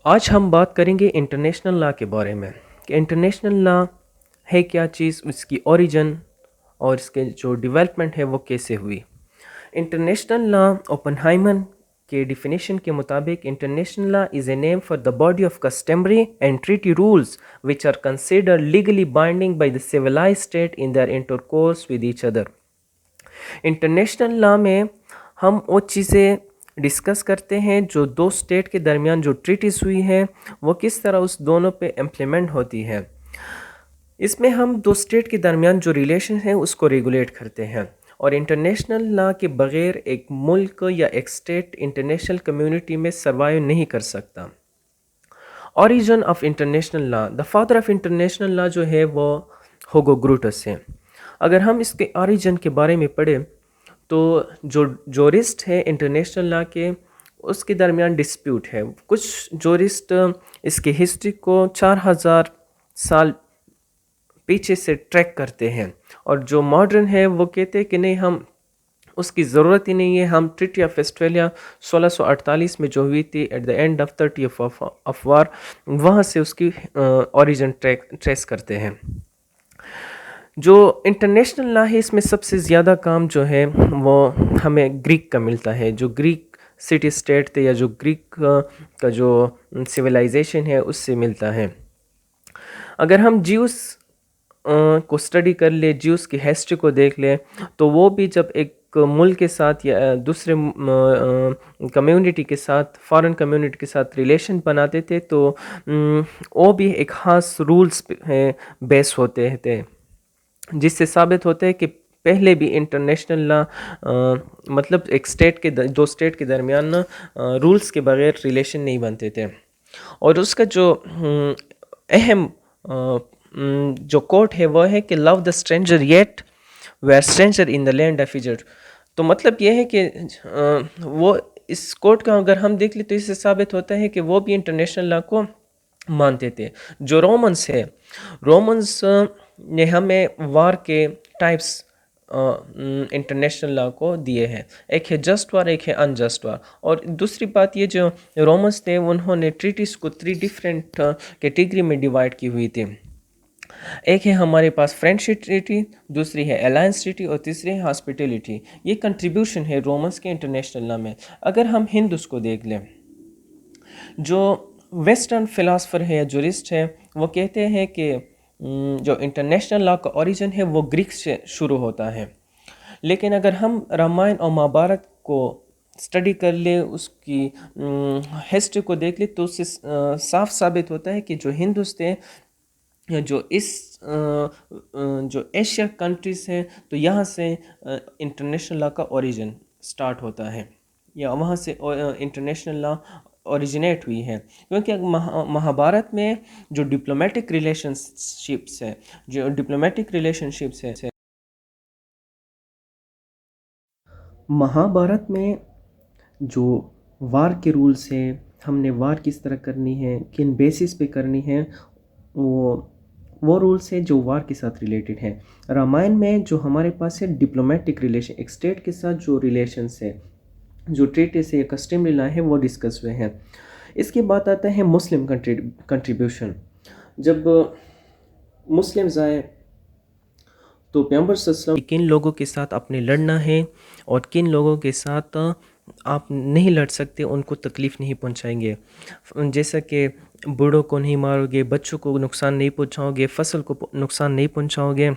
آج ہم بات کریں گے انٹرنیشنل لا کے بارے میں کہ انٹرنیشنل لا ہے کیا چیز، اس کی اوریجن اور اس کے جو ڈیولپمنٹ ہے وہ کیسے ہوئی۔ انٹرنیشنل لا اوپنہائمر کے ڈیفینیشن کے مطابق international law is a name for the body of customary and treaty rules which are considered legally binding by the civilized state in their intercourse with each other۔ International law میں ہم وہ چیزیں discuss کرتے ہیں جو دو state کے درمیان جو ٹریٹیز ہوئی ہیں وہ کس طرح اس دونوں پہ امپلیمنٹ ہوتی ہے۔ اس میں ہم دو اسٹیٹ کے درمیان جو ریلیشن ہے اس کو ریگولیٹ کرتے ہیں، اور انٹرنیشنل لا کے بغیر ایک ملک یا ایک اسٹیٹ انٹرنیشنل کمیونٹی میں سروائیو نہیں کر سکتا۔ Origin of international law, the father of international law جو ہے وہ ہوگو گروٹس ہے۔ اگر ہم اس کے اوریجن کے بارے میں پڑھیں تو جو جورسٹ ہے انٹرنیشنل لا کے، اس کے درمیان ڈسپیوٹ ہے۔ کچھ جورسٹ اس کی ہسٹری کو 4000 سال پیچھے سے ٹریک کرتے ہیں، اور جو ماڈرن ہے وہ کہتے ہیں کہ نہیں، ہم اس کی ضرورت ہی نہیں ہے، ہم ٹریٹی آف ویسٹفیلیا 1648 میں جو ہوئی تھی at the end of 30 of war, وہاں سے اس کی اوریجن ٹریس کرتے ہیں۔ جو انٹرنیشنل لا ہے اس میں سب سے زیادہ کام جو ہے وہ ہمیں گریک کا ملتا ہے، جو گریک سٹی اسٹیٹ تھے یا جو گریک کا جو سویلائزیشن ہے اس سے ملتا ہے۔ اگر ہم جیوس کو اسٹڈی کر لیں، جیوس کی ہسٹری کو دیکھ لیں، تو وہ بھی جب ایک ملک کے ساتھ یا دوسرے کمیونٹی کے ساتھ، فارن کمیونٹی کے ساتھ ریلیشن بناتے تھے تو وہ بھی ایک خاص رولز پہ بیس ہوتے تھے، جس سے ثابت ہوتا ہے کہ پہلے بھی انٹرنیشنل لا مطلب ایک اسٹیٹ کے دو اسٹیٹ کے درمیان رولز کے بغیر ریلیشن نہیں بنتے تھے۔ اور اس کا جو اہم جو کوٹ ہے وہ ہے کہ love the stranger yet were stranger in the land of Egypt. تو مطلب یہ ہے کہ وہ اس کوٹ کا اگر ہم دیکھ لیں تو اس سے ثابت ہوتا ہے کہ وہ بھی انٹرنیشنل لا کو مانتے تھے۔ جو رومنس ہے، رومنس نے ہمیں وار کے ٹائپس انٹرنیشنل لا کو دیے ہیں، ایک ہے جسٹ وار، ایک ہے ان جسٹ وار۔ اور دوسری بات یہ، جو رومنس تھے انہوں نے ٹریٹیز کو 3 ڈیفرنٹ کیٹیگری میں ڈیوائڈ کی ہوئی تھی۔ ایک ہے ہمارے پاس فرینڈشپ ٹریٹی، دوسری ہے الائنس ٹریٹی، اور تیسری ہے ہاسپٹیلٹی۔ یہ کنٹریبیوشن ہے رومنس کے انٹرنیشنل لا میں۔ اگر ہم ہندوس کو دیکھ لیں، جو ویسٹرن فلاسفر ہے یا جورسٹ ہے وہ کہتے ہیں کہ جو انٹرنیشنل لا کا اوریجن ہے وہ گریک سے شروع ہوتا ہے، لیکن اگر ہم رامائن اور مہابھارت کو اسٹڈی کر لیں، اس کی ہسٹری کو دیکھ لیں، تو اس سے صاف ثابت ہوتا ہے کہ جو ہندوس تھے یا جو جو ایشیا کنٹریز ہیں، تو یہاں سے انٹرنیشنل لا کا اوریجن سٹارٹ ہوتا ہے، یا وہاں سے انٹرنیشنل لا اوریجنیٹ ہوئی ہے، کیونکہ مہابھارت میں جو ڈپلومیٹک ریلیشن شپس ہے مہابھارت میں جو وار کے رولز ہیں، ہم نے وار کس طرح کرنی ہے، کن بیسس پہ کرنی ہے، وہ رولز ہیں جو وار کے ساتھ ریلیٹڈ ہیں۔ رامائن میں جو ہمارے پاس ہے ڈپلومیٹک ریلیشن، ایک اسٹیٹ کے ساتھ جو ریلیشنس ہے، جو ٹریٹی سے یا کسٹمری لا ہے وہ ڈسکس ہوئے ہیں۔ اس کے بعد آتا ہے مسلم کنٹریبیوشن۔ جب مسلمز آئے تو پیغمبر صلی اللہ علیہ وسلم کن لوگوں کے ساتھ آپ نے لڑنا ہے اور کن لوگوں کے ساتھ آپ نہیں لڑ سکتے، ان کو تکلیف نہیں پہنچائیں گے، جیسا کہ بوڑھوں کو نہیں مارو گے، بچوں کو نقصان نہیں پہنچاؤ گے، فصل کو نقصان نہیں پہنچاؤ گے۔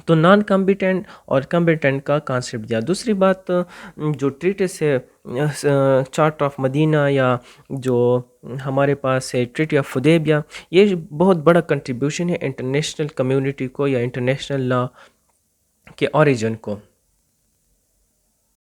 تو نان کمبیٹنٹ اور کمبیٹنٹ کا کانسیپٹ دیا۔ دوسری بات، جو ٹریٹس ہے چارٹر آف مدینہ یا جو ہمارے پاس ہے ٹریٹی آف حدیبیہ، یہ بہت بڑا کنٹریبیوشن ہے انٹرنیشنل کمیونٹی کو یا انٹرنیشنل لا کے اوریجن کو۔